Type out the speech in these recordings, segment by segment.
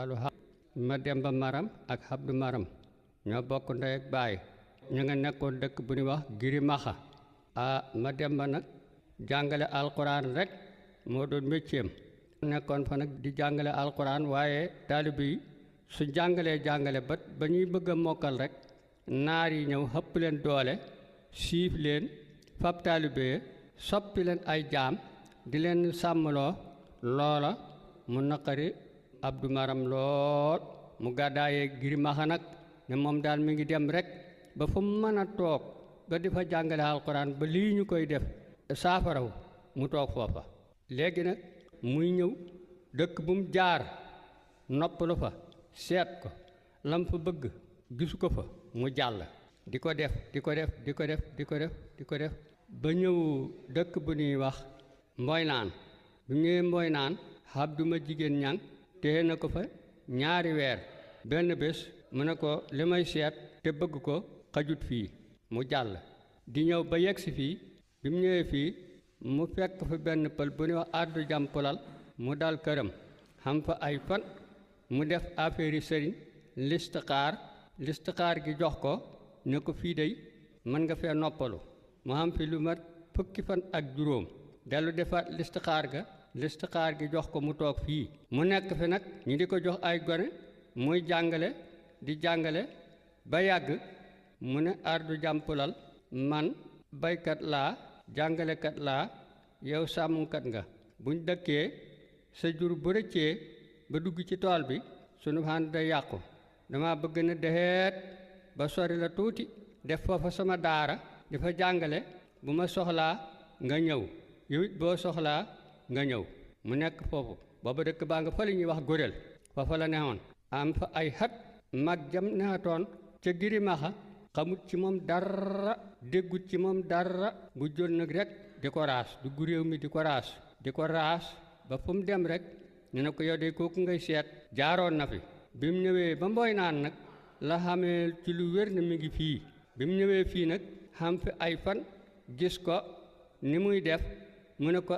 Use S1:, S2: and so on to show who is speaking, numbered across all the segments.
S1: Alu ma Demba Maram ak Abdou Maram ñoo bokk ndey ak baay ñu nga nekkoon dëkk bu ñuy wax Giri Maxa ma Demba nag jàngale alquran rek moo doon métieram nekkoon fa nag di jàngale alquran waaye taalibe yi su jàngale ba ñuy bëgg a mokkal rek naar yi ñëw xëpp leen doole siif leen fab taalibe ya soppi leen ay jaam di leen sàmmloo loola mu naqari Abdou Maram lool mu gàddaayee Giri Maxa nag ne moom daal mi ngi dem rek ba fu mu mën a toog ba di fa jàngale alquran ba lii ñu koy def saafaraw mu toog foofa léegi nag muy ñëw dëkk bu mu jaar noppalu fa seet ko lam fa bëgg gisu ko fa mu jàll di ko def ba ñëw dëkk bu ñuy wax Mboy Naan bu ñëwee Mboy Naan Abdou ma jigéen ñang téye na ko fa ñaari weer benn bés mu ne ko li may seet te bëgg ko xajut fii mu jàll di ñëw ba yegsi fii bi mu ñëwee fii mu fekk fa benn pël bu ñuy wax addu jàm pulal mu dal këram xam fa ay fan mu def affaire yi sëriñ listixaar gi jox ko ne ko fii dey mën nga fee noppalu mu xam fi lu mat fukki fan ak juróom dellu defaat listixaar gi jox ko mu toog fii mu nekk fi nag ñu di ko jox ay gone muy jàngale di jàngale ba yàgg mu ne ardu jàmpulal man baykat laa jàngalekat laa yow sàmmkat nga buñ dëkkee sa jur bu rëccee ba dugg ci tool bi sunu ànd day yàqu dama bëgg na dexeet ba sori la tuuti def foofa sama daara di fa jàngale bu ma soxlaa nga ñëw yow it boo soxlaa nga ñëw mu nekk foofu booba dëkk baa nga fa li ñuy wax Gorel foofa la neexoon am fa ay xat mag jam neexatoon ca Giri Maxa xamut ci moom dara déggut ci moom dara bu jot nag rek di ko raas dugg réew mi di ko raas ba fu mu dem rek ñu ne ko yow de kooku ngay seet jaaroon na fi bi mu ñëwee ba Mboy Naan nag la xamee ci lu wér ne mi ngi fii bi mu ñëwee fii nag xam fi ay fan gis ko ni muy def mu ne ko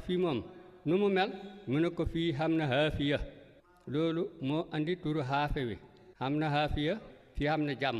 S1: fii moom nu mu mel mu ne ko fii xam na xaafiya loolu moo andi turu xaafe wi xam na xaafiya fii xam na jàmm